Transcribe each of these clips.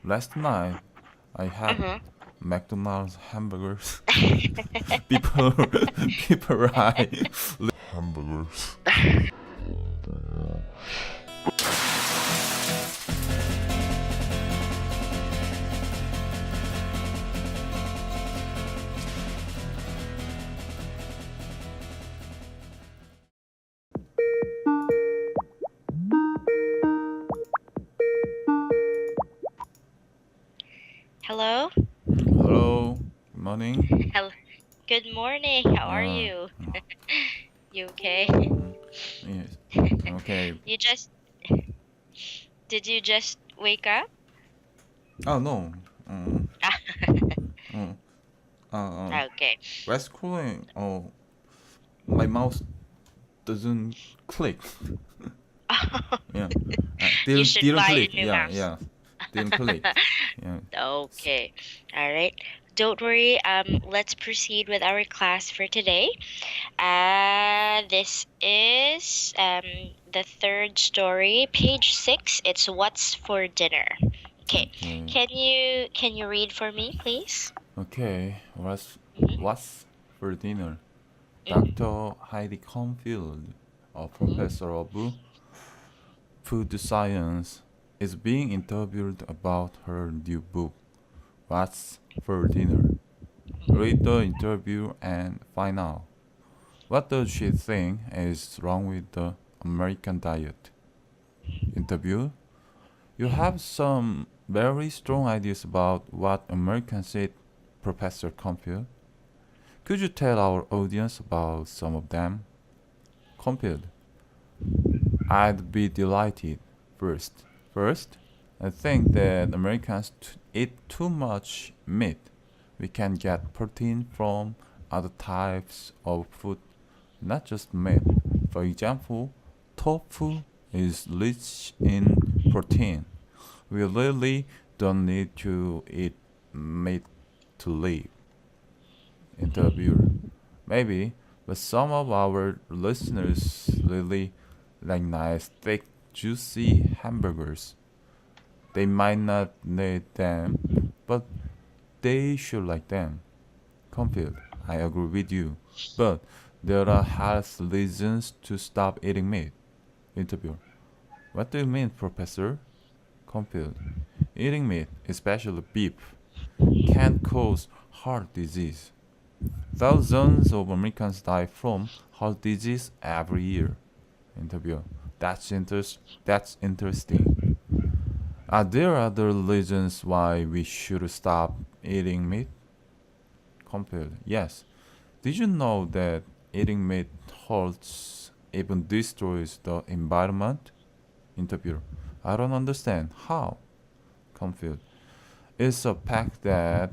Last night I had Uh-huh. McDonald's hamburgers. People, people I hamburgers. Hello? Hello, good morning. Hello. Good morning. How are Uh, you? You okay? yes. Okay. You just did you just wake up? Oh no. Uh, Okay. West cooling. Oh, my mouse doesn't click. Yeah. You Didn't should didn't buy a click. new Yeah, mouse. yeah. Didn't click. Yeah. Okay. All right. Don't worry. Let's proceed with our class for today. This is the third story, page 6. It's what's for dinner. Okay. Okay. Can you read for me, please? Okay. Mm-hmm. What's for dinner? Mm-hmm. Dr. Heidi Confield, a Mm-hmm. professor of food science, is being interviewed about her new book, What's for Dinner. Read the interview and find out. What does she think is wrong with the American diet? Interview. You have some very strong ideas about what Americans eat, Professor Confield. Could you tell our audience about some of them? Confield. I'd be delighted. First, I think that Americans eat too much meat. We can get protein from other types of food, not just meat. For example, tofu is rich in protein. We really don't need to eat meat to live. Interviewer. Maybe, but some of our listeners really like nice, thick, juicy hamburgers. They might not need them, but they should like them. Confield, I agree with you. But there are health reasons to stop eating meat. Interviewer, what do you mean, Professor? Confield, eating meat, especially beef, can cause heart disease. Thousands of Americans die from heart disease every year. Interviewer, that's interesting. Are there other reasons why we should stop eating meat? Compare. Yes. Did you know that eating meat hurts, even destroys the environment? Interviewer. I don't understand. How? Confused. It's a fact that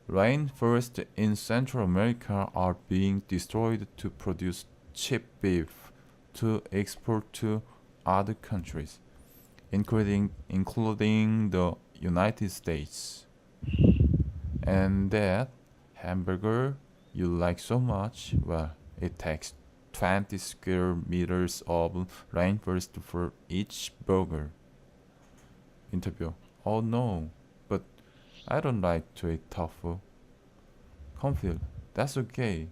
rainforests in Central America are being destroyed to produce cheap beef to export to other countries, including the United States. And that hamburger you like so much, well, it takes 20 square meters of rainforest for each burger. Interview. Oh no, but I don't like to eat tofu. Confused. That's okay.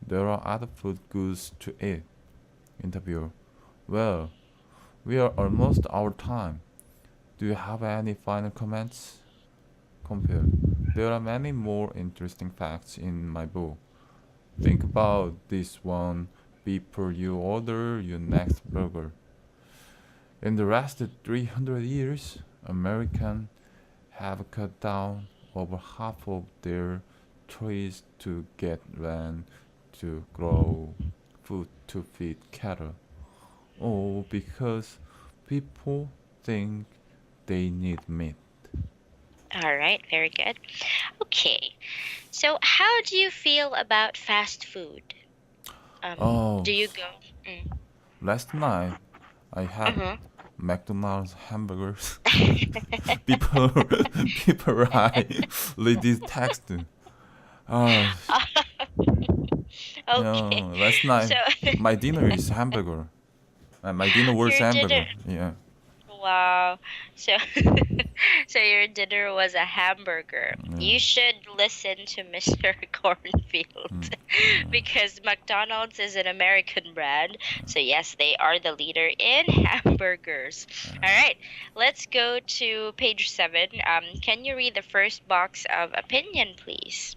There are other food goods to eat. Interviewer. Well, we are almost out of time. Do you have any final comments? Compare. There are many more interesting facts in my book. Think about this one before you order your next burger. In the last 300 years, Americans have cut down over half of their trees to get land to grow food to feed cattle. All because people think they need meat. All right. Very good. Okay. So, how do you feel about fast food? Oh, Do you go? Mm. last night I had Uh-huh. McDonald's hamburgers. people, people write, read this text. Uh, Okay. Last night So, my dinner is hamburger. My dinner was your dinner. hamburger. Yeah. Wow. So so your dinner was a hamburger. Yeah. You should listen to Mr. Cornfield Mm. because McDonald's is an American brand. So yes, they are the leader in hamburgers. All right. Let's go to page 7. Can you read the first box of opinion, please?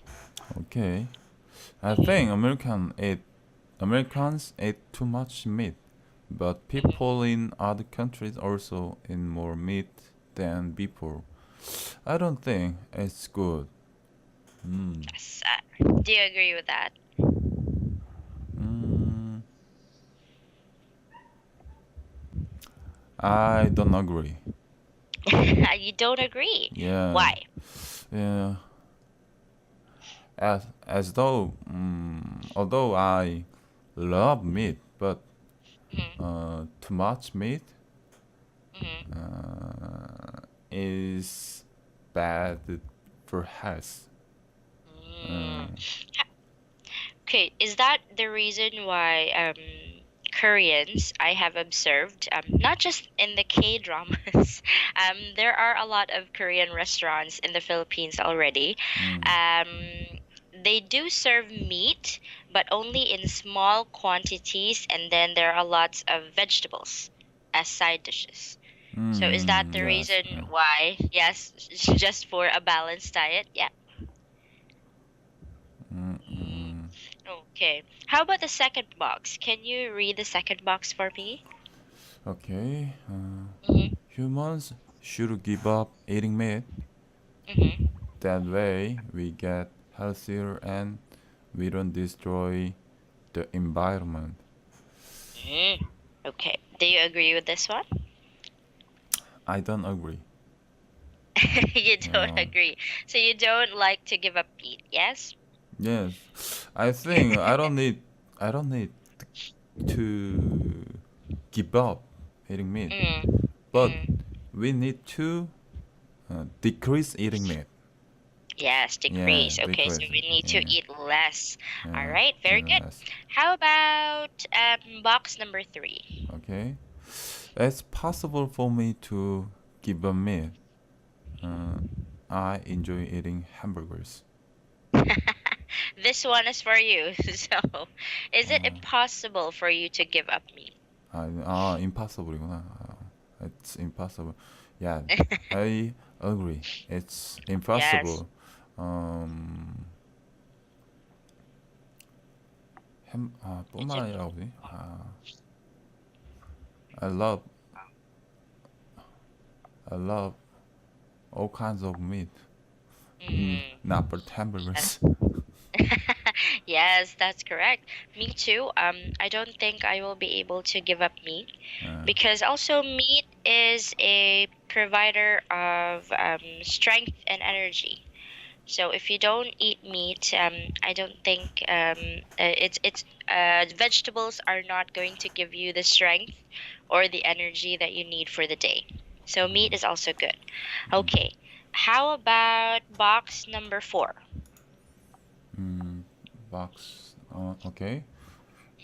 Okay. I think Americans ate too much meat, but people in other countries also eat more meat than before. I don't think it's good. Mm. Yes. Do you agree with that? Mm, I don't agree. You don't agree. Yeah, Why? yeah. Although I love meat, but Hmm. too much meat Hmm. is bad for health. Uh, Mm. Okay, is that the reason why Koreans I have observed, not just in the K dramas, there are a lot of Korean restaurants in the Philippines already. mm, Um, they do serve meat, but only in small quantities, and then there are lots of vegetables as side dishes. So is that the yes. reason why? Yes, just for a balanced diet? Yeah. Mm, mm. Okay. How about the second box? Can you read the second box for me? Okay. Mm-hmm. Humans should give up eating meat. Mm-hmm. That way, we get healthier and we don't destroy the environment. Mm. Okay. Do you agree with this one? I don't agree. You don't Uh, agree. So you don't like to give up meat, yes? yes, I think I don't need to give up eating meat, Mm. but Mm. we need to decrease eating meat. Yes, Yeah, decrease. Okay, so decrease we it. need to Yeah, eat less. All yeah, right, very even good. less. How about box number 3? Okay, it's possible for me to give up meat. Uh, I enjoy eating hamburgers. This one is for you. So, is it 어, impossible for you to give up meat? impossible이구나. It's impossible. Yeah, I agree. It's Yes. impossible. Um, It's 뿐만 아니라 뭐지? I love I love all kinds of meat. mm, Not but hamburgers. yes, that's correct. Me too. I don't think I will be able to give up meat Uh, because also meat is a provider of strength and energy. So if you don't eat meat, I don't think vegetables are not going to give you the strength or the energy that you need for the day. So meat is also good. Okay. How about box number 4? box. Okay.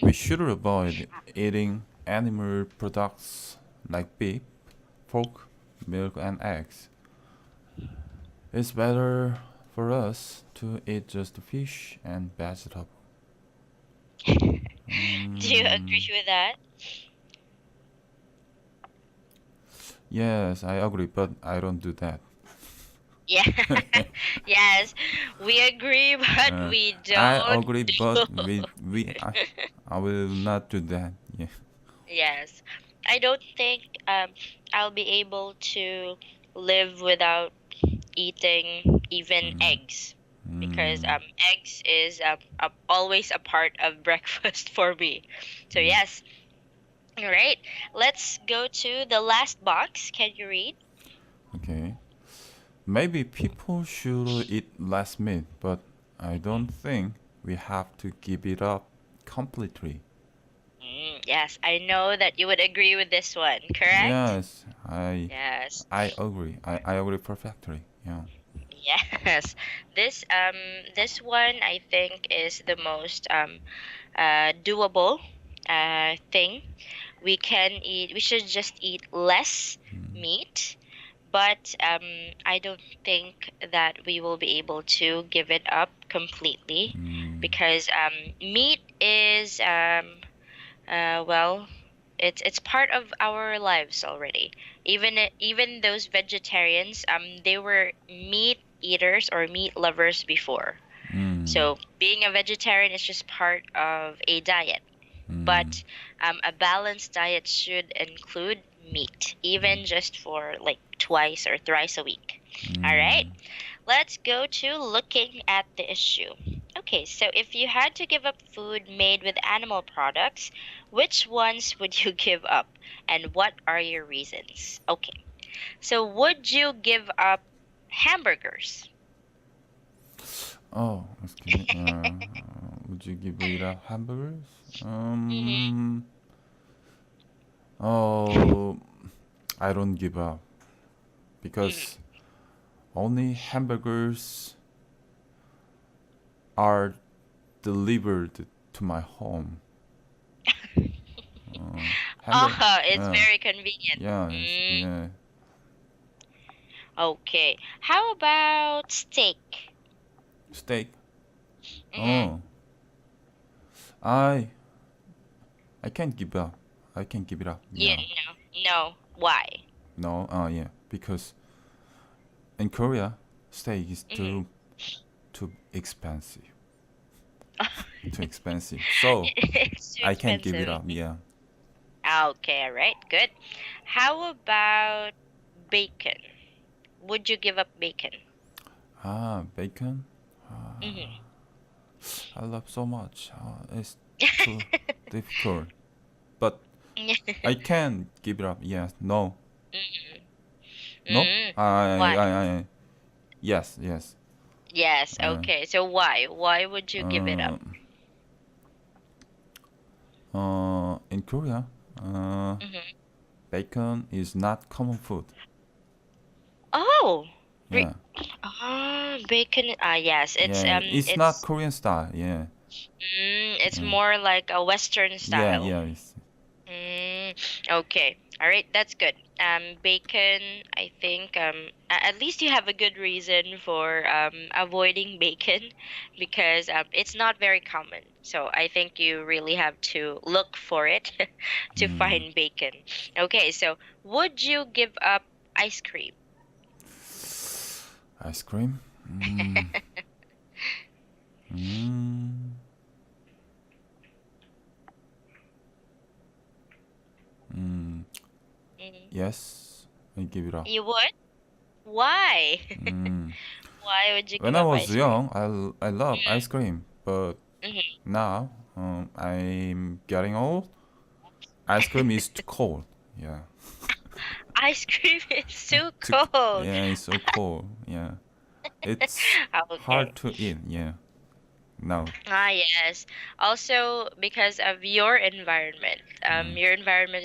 We should avoid eating animal products like beef, pork, milk, and eggs. It's better for us to eat just fish and vegetable. Do you Mm, agree with that? yes, I agree, but I don't do that. Yeah. Yes, we agree, but Uh, we I don't agree, do. but I will not do that. Yeah. Yes. I don't think I'll be able to live without eating even Mm, eggs because mm, eggs is always a part of breakfast for me. So mm. yes. All right. Let's go to the last box. Can you read? Okay. Maybe people should eat less meat, but I don't think we have to give it up completely. Yes, I know that you would agree with this one, correct? Yes, I Yes. I agree. I agree perfectly. Yeah. Yes. This one I think is the most doable thing. We should just eat less meat, but I don't think that we will be able to give it up completely because meat is well, it's part of our lives already. Even those vegetarians, they were meat eaters or meat lovers before. So being a vegetarian is just part of a diet. But a balanced diet should include meat, even just for like twice or thrice a week. All right, let's go to looking at the issue. Okay, so if you had to give up food made with animal products, which ones would you give up and what are your reasons? Okay, so would you give up hamburgers? Oh, excuse me. Would you give it up hamburgers? Mm-hmm. Oh, I don't give up because only hamburgers are delivered to my home. Hamburg. Oh, it's Yeah, very convenient. yeah, Mm, yeah. okay. How about steak? Steak. Mm-hmm. Oh, I I can't give up. I can't give it up. You Yeah. no. Why? No. Yeah. Because in Korea, steak is Mm-hmm. too expensive. Too expensive. So It's too I can't give it expensive. up. Yeah. Okay, all right, good. How about bacon? Would you give up bacon? Bacon. Mm-hmm. I love so much. It's too difficult. But I can give it up. Yes. No. No. Mm, why? Yes. Yes. Yes, Uh, okay. So why? Why would you give it up? uh, in Korea, uh, Mm-hmm. bacon is not common food. Oh, re Yeah. bacon. Yes, Yeah. It's not Korean style. Yeah. it's Yeah. more like a Western Yeah. style. Yeah. It's, Mm, okay. All right, that's good. Bacon, I think at least you have a good reason for avoiding bacon because it's not very common. So I think you really have to look for it to find bacon. Okay, so would you give up ice cream? ice cream. Mm, mm, Mm, yes. I give it up. you would? Why? Mm. Why would you When give I up was ice cream? young, I love ice cream, but Mm-hmm. now I'm getting old. Ice cream is too cold. Yeah. Ice cream is too Too, cold. yeah, it's so cold. Yeah. It's Okay. hard to eat. Yeah. Now. Ah, yes. Also, because of your environment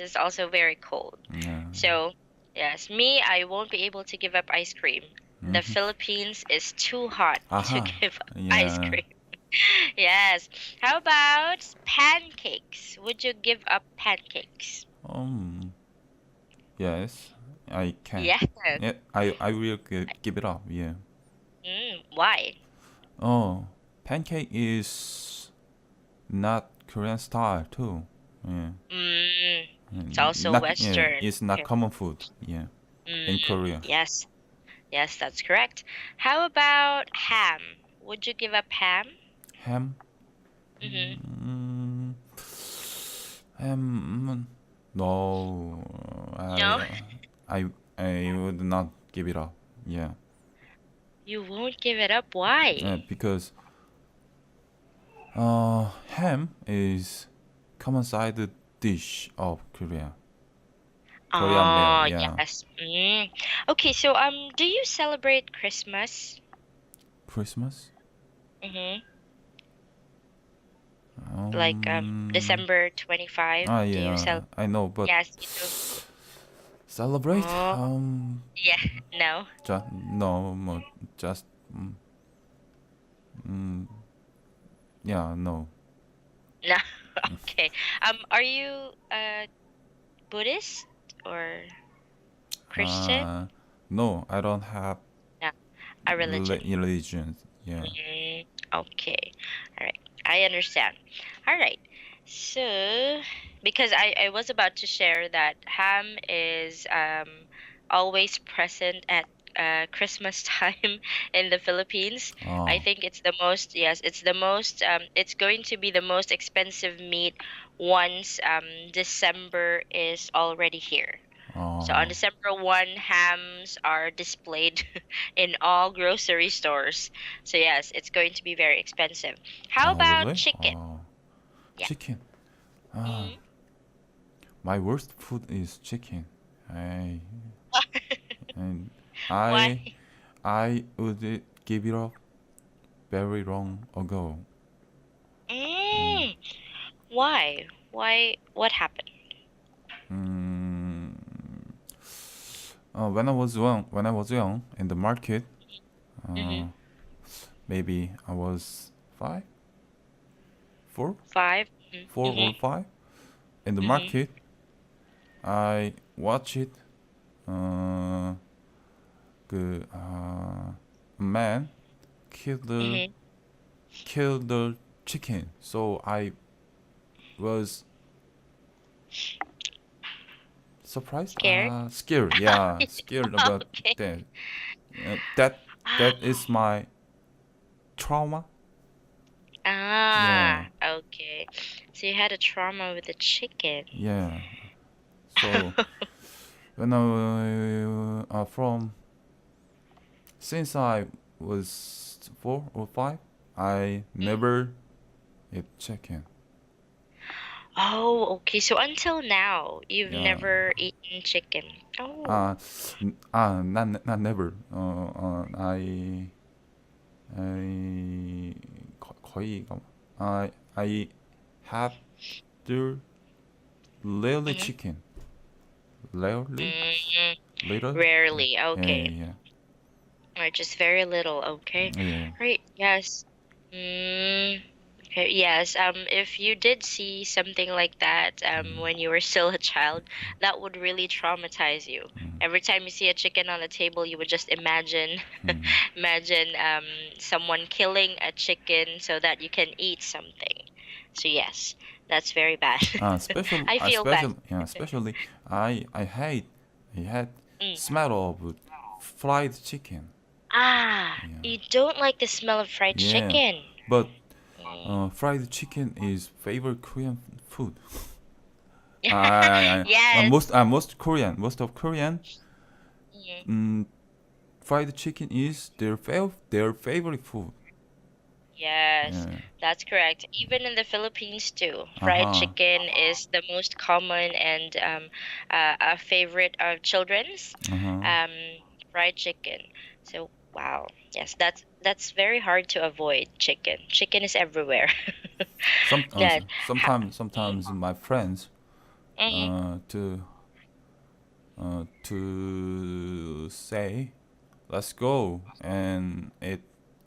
is also very cold. Yeah. So, yes, me, I won't be able to give up ice cream. The Mm-hmm. Philippines is too hot to Aha. give up ice Yeah. cream. Yes. How about pancakes? Would you give up pancakes? Um. Yes. I can. Yes. Yeah. I will give it up. Yeah. Why? Oh, pancake is not Korean style too. Yeah. Mm, it's also Not yeah. Western. It's not Okay. common food. Yeah. In Korea. Yes. Yes, that's correct. How about ham? Would you give up ham? Ham. Mm-hmm. Mm, ham. No. No, I I would not give it up. Yeah. you won't give it up. Why? Because ham is common side dish of Korea. Korean meal. Oh, Yeah. yes. Okay, so do you celebrate Christmas? Christmas. Mm-hmm. Like Um. December 25. Do you Yeah. I know, but Yes, you do. celebrate. Oh, yeah. No. Just no, just mm, mm, yeah, no. No. Okay. Are you Buddhist or Christian? No, I don't have No, a religion. religion. Yeah. Okay. All right. I understand. All right. So, because I was about to share that ham is always present at Christmas time in the Philippines. I Oh, think it's the most, yes, it's the most, it's going to be the most expensive meat once December is already here. So on oh, December 1, hams are displayed in all grocery stores. So yes, it's going to be very expensive. How oh, about really? chicken? Oh, Yeah. chicken. Ah, Mm. my worst food is chicken. I and I Why? I would give it up very long ago. Yeah. Mm. Why? Why? What happened? Mm, when I was young in the market, Mm-hmm. uh, maybe I was five, four, 5? four Mm-hmm. or five in the Mm-hmm. market. I watch it. Uh, a man killed the Mm-hmm. killed the chicken. So I was surprised, Scared? scared. Yeah, scared about Okay. that. That is my trauma. Yeah, Okay. So you had a trauma with the chicken. yeah. So when I from since I was 4 or 5, I never eat chicken. Oh, okay. So until now, you've Yeah. never eaten chicken. Oh. Uh, not never. I 거의 I have to rarely Mm-hmm. chicken. Rarely, Mm, little. rarely. Yeah, Okay. yeah, Or just very little. Okay. yeah, yeah. Right. Yes. Mm, okay. Yes. If you did see something like that, when you were still a child, that would really traumatize you. Every time you see a chicken on the table, you would just imagine, imagine, someone killing a chicken so that you can eat something. So yes, that's very bad. I feel bad. Especially I had Mm. smell of fried chicken. Yeah, You don't like the smell of fried yeah. chicken. But Mm. fried chicken is favorite Korean food. Yes. Most of Korean, Mm. mm, fried chicken is their favorite food. Yes, Yeah. that's correct. Even in the Philippines too, Uh fried huh. chicken is the most common and a favorite of children's. Uh huh. Um, Fried chicken. So wow, yes, that's very hard to avoid. Chicken. Chicken is everywhere. Then, ha- Sometimes my friends mm, uh to to say let's go and eat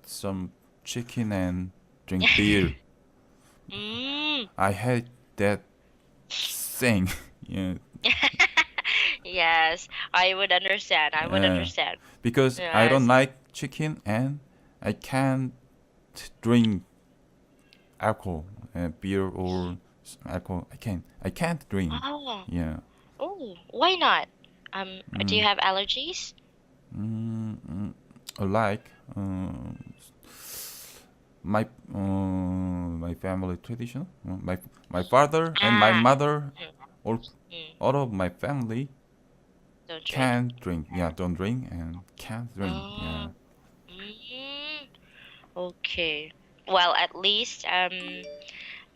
some chicken and drink beer. mm. I hate that thing. Yeah. Yes, I would understand. I would Uh, understand. because I don't Yes. like chicken and I can't drink alcohol, beer or alcohol. I can't drink. Oh, Yeah. oh, why not? Do you Mm, have allergies? mm, mm, like my my family tradition. My father and my Ah, mother, mm, all mm, all of my family don't drink. can't drink. Yeah, don't drink and can't drink. Yeah. Oh, mm, okay. Well, at least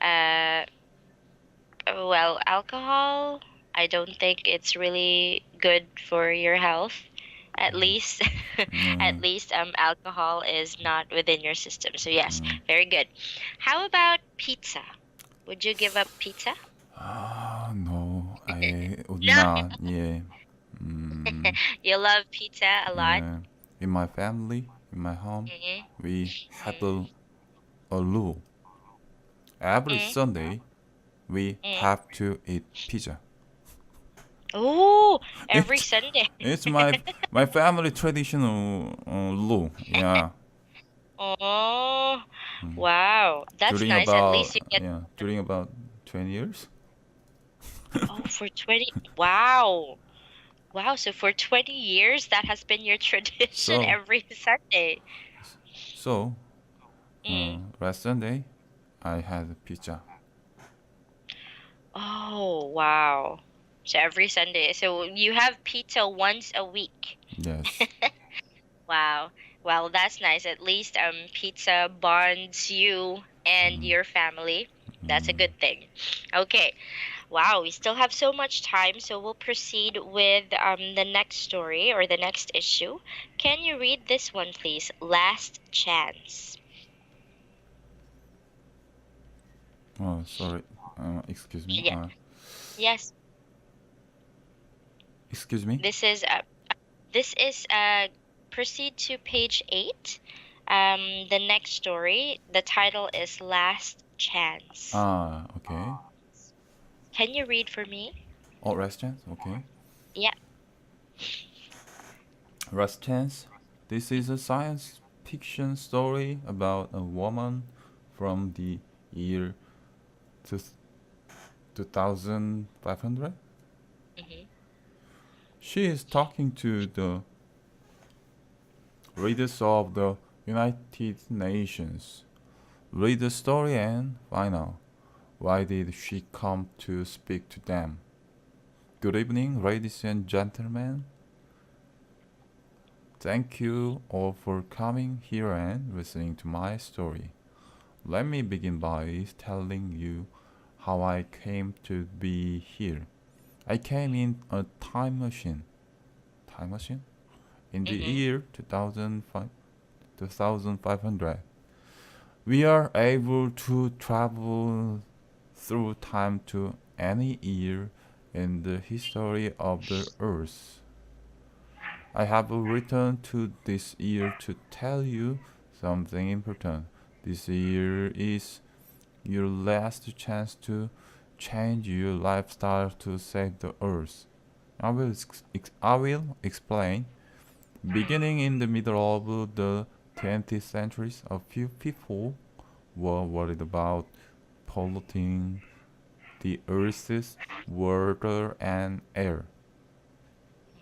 uh well, alcohol, I don't think it's really good for your health. At least at Mm, least alcohol is not within your system. So yes, mm. very good. How about pizza? Would you give up pizza? No, I would No. not. Yeah. Mm, You love pizza a lot? yeah. In my family, in my home, Mm-hmm. we have a rule. Every Mm-hmm. Sunday, we Mm-hmm. have to eat pizza. Oh, every It's Sunday. it's my family traditional law. Yeah, Oh, wow. That's nice. At least you get, during about 20 years. oh, for 20. Wow. Wow. So for 20 years, that has been your tradition So every Sunday. so Mm. last Sunday I had pizza. Oh, wow. So every Sunday. So you have pizza once a week. Yes. Wow. Well, that's nice. At least pizza bonds you and Mm, your family. That's a mm. good thing. Okay. Wow, we still have so much time, so we'll proceed with the next story or the next issue. Can you read this one, please? Last chance. Oh, sorry. Excuse me. Yeah. Yes. Excuse me. This is proceed to page 8. The next story, the title is Last Chance. Ah, okay. Can you read for me? Oh, last chance. Okay. Yeah. Last chance. This is a science fiction story about a woman from the year two, 2500. Mm-hmm. She is talking to the readers of the United Nations. Read the story and find out why did she come to speak to them. Good evening, ladies and gentlemen. Thank you all for coming here and listening to my story. Let me begin by telling you how I came to be here. I came in a time machine. Time machine? In the Mm-hmm. year 2500. We are able to travel through time to any year in the history of the earth. I have returned to this year to tell you something important. This year is your last chance to change your lifestyle to save the earth. I will explain. Beginning in the middle of the 20th century, a few people were worried about polluting the earth's water and air.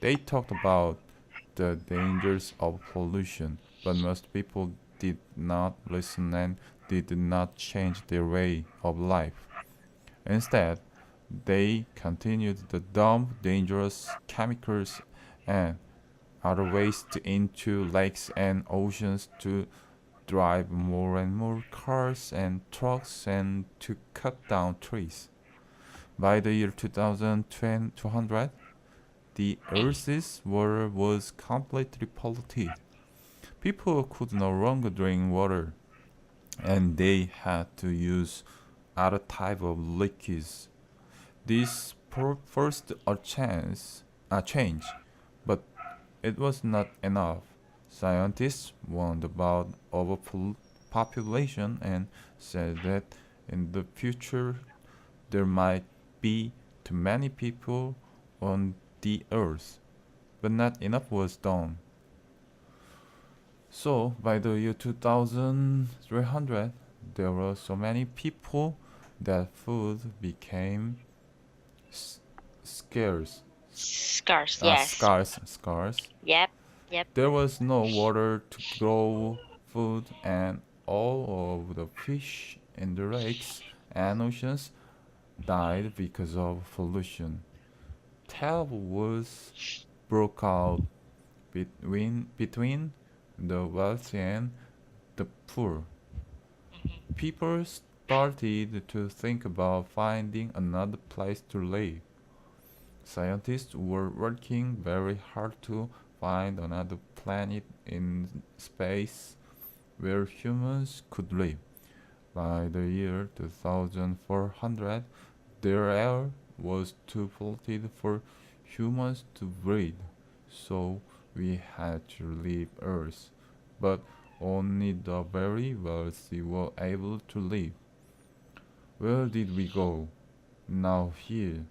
They talked about the dangers of pollution, but most people did not listen and did not change their way of life. Instead, they continued to dump dangerous chemicals and other waste into lakes and oceans to drive more and more cars and trucks and to cut down trees. By the year 2200, the Earth's water was completely polluted. People could no longer drink water, and they had to use other type of liquids. This forced a change, but it was not enough. Scientists warned about overpopulation and said that in the future there might be too many people on the earth, but not enough was done. So by the year 2300, there were so many people that food became s- scarce. Scars, yes. Scarce. Yep, yep. There was no water to grow food, and all of the fish in the lakes and oceans died because of pollution. Terrible wars broke out between the wealthy and the poor. Mhm. People started to think about finding another place to live. Scientists were working very hard to find another planet in space where humans could live. By the year 2400, their air was too polluted for humans to breathe, so we had to leave Earth. But only the very wealthy were able to live. Where did we go? Now here.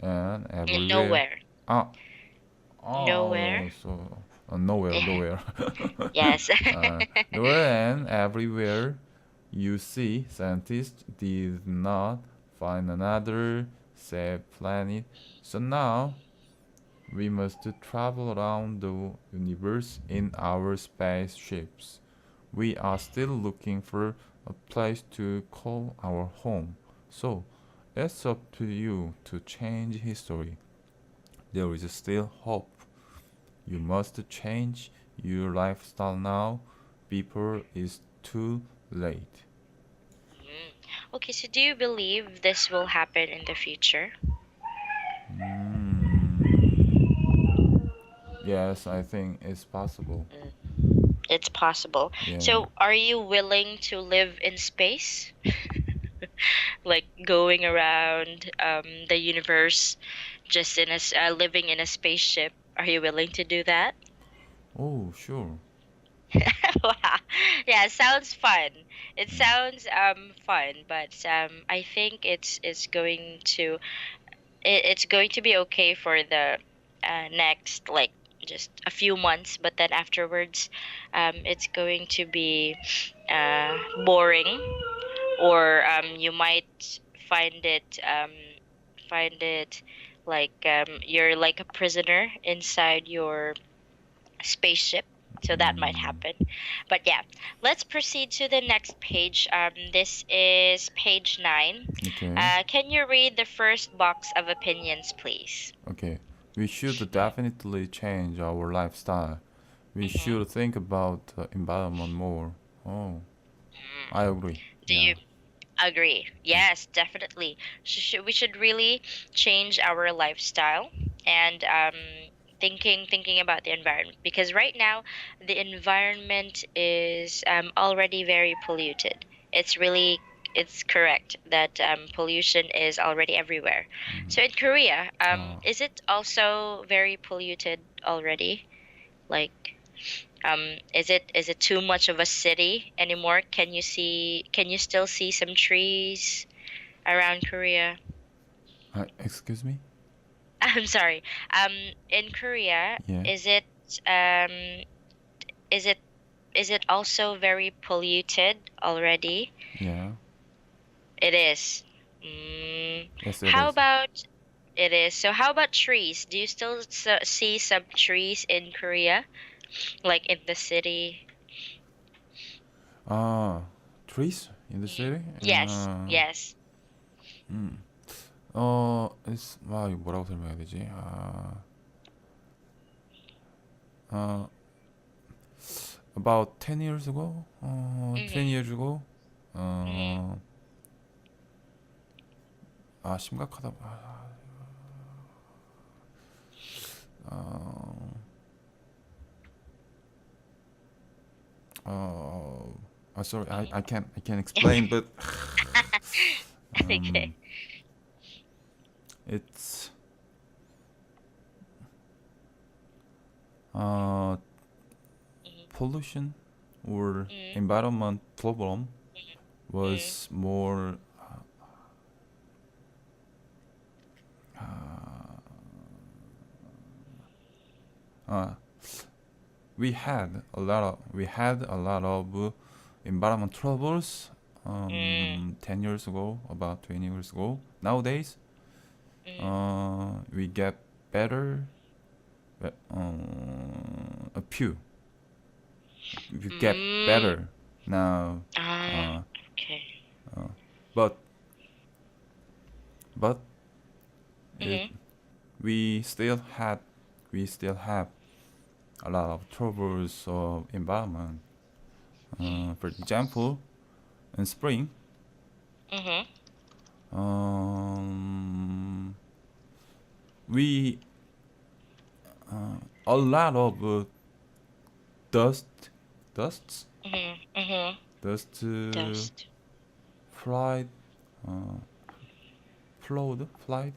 and everywhere. Nowhere. Ah, Nowhere. so nowhere, nowhere. Yes. Nowhere and everywhere you see, scientists did not find another safe planet. So now we must travel around the universe in our spaceships. We are still looking for a place to call our home. So it's up to you to change history. There is still hope. You must change your lifestyle now before it's too late. Mm. Okay, so do you believe this will happen in the future? Yes, I think it's possible. It's possible. Yeah. So, are you willing to live in space? Like going around the universe just living in a spaceship. Are you willing to do that? Oh, sure. Wow. Yeah, sounds fun. It Yeah. sounds fun, but I think it's going to be okay for the next like just a few months, but then afterwards it's going to be boring, or you might find it um, find it like you're like a prisoner inside your spaceship. So that might happen. But yeah, let's proceed to the next page. This is page 9. Okay. Can you read the first box of opinions, please? Okay. We should definitely change our lifestyle. We Mm-hmm. should think about the environment more. Oh, I agree. Do Yeah. you agree? Yes, definitely. We should really change our lifestyle and thinking about the environment, because right now the environment is already very polluted. It's really it's correct that pollution is already everywhere. So in Korea, Uh, is it also very polluted already? Like is it too much of a city anymore? Can you still see some trees around Korea? excuse me? I'm sorry. In Korea, Yeah. um is it is it also very polluted already? Yeah. It is. Mm, Yes, it how is. about it is. So how about trees? Do you still see some trees in Korea, like in the city? Ah, trees in the Mm. city? Yes, yes. it's, 와, 이거 뭐라고 설명해야 되지? 어, about 10 years ago? 10 Mm-hmm. years ago? Mm-hmm. 어, 심각하다. 어, sorry, I can't explain, but Okay. it's uh, Mm-hmm. pollution or Mm-hmm. environment problem Mm-hmm. was more uh, we had a lot of environment troubles Mm-hmm. 10 years ago, about 20 years ago. Nowadays we get better, a few we get Mm. better now, Ah, uh, okay. but but it Mm-hmm. we still had we still have a lot of troubles of environment. For example, in spring, Mm-hmm. um, we a lot of dust, dusts, Mm-hmm. Mm-hmm. dust Dust. flied, uh, flied,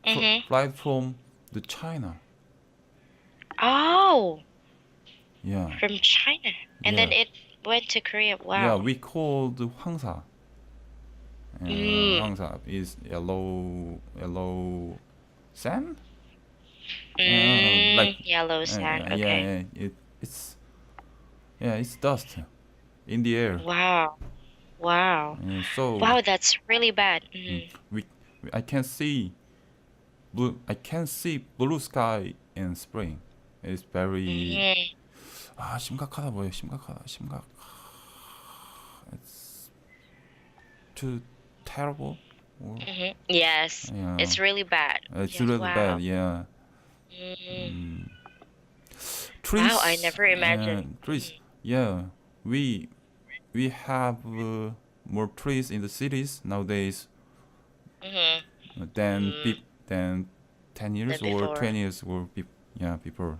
Mm-hmm. flied from the China. Oh, Yeah, from China. And yeah, then it went to Korea. yeah. Wow. We called 황사, 황사 is yellow sand. Like Yellow sand. Okay. yeah, it's it's dust in the air. Wow. Wow. So Wow, that's really bad. we I can see blue sky in spring. It's very Mm-hmm. 심각하다 보여. 심각. It's too terrible. Or, Yes, yeah, it's really bad. it's Yes, really bad. wow. Yeah, Mm. Wow, I trees. never imagined. Trees. Yeah, we we have more trees in the cities nowadays Mm-hmm. than Mm, than 10 years than or before. 20 years or before.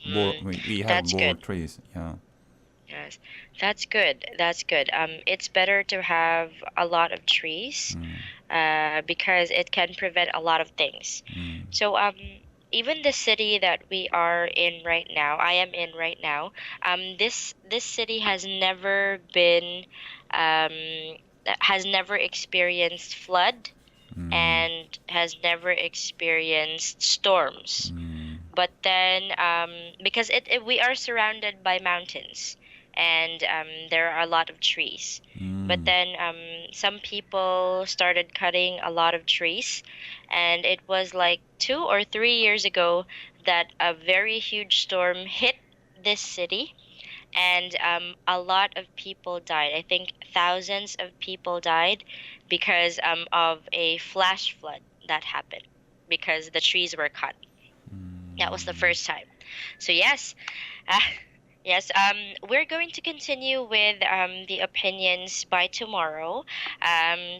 More Mm, we have that's more good. trees. Yeah. Yes, that's good. That's good. It's better to have a lot of trees, Mm, because it can prevent a lot of things. mm, So, even the city that we are in right now, I am in right now, this city has never experienced flood mm, and has never experienced storms. mm, But then, because we are surrounded by mountains, and there are a lot of trees. But mm, then, some people started cutting a lot of trees, and it was like 2 or 3 years ago that a very huge storm hit this city, and a lot of people died. I think thousands of people died because of a flash flood that happened because the trees were cut. That was the mm. first time. So yes, uh, yes. We're going to continue with the opinions by tomorrow.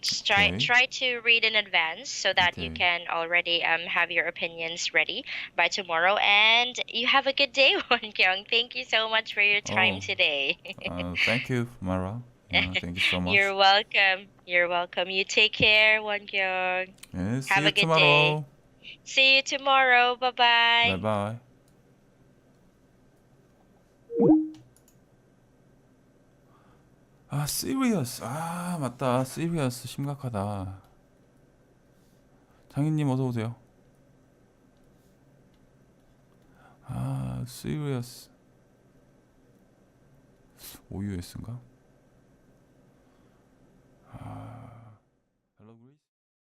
Just try Okay. try to read in advance so that you Okay. can already have your opinions ready by tomorrow. And you have a good day, Won Kyung. Thank you so much for your time Oh, today. thank you, Mara. Yeah, thank you so much. You're welcome. You're welcome. You take care, Won Kyung. Yeah, see Have you a good day. tomorrow. See you tomorrow. Bye Bye bye. bye. serious. 맞다. serious. 심각하다. 장인님 어서 오세요. serious. OUS인가?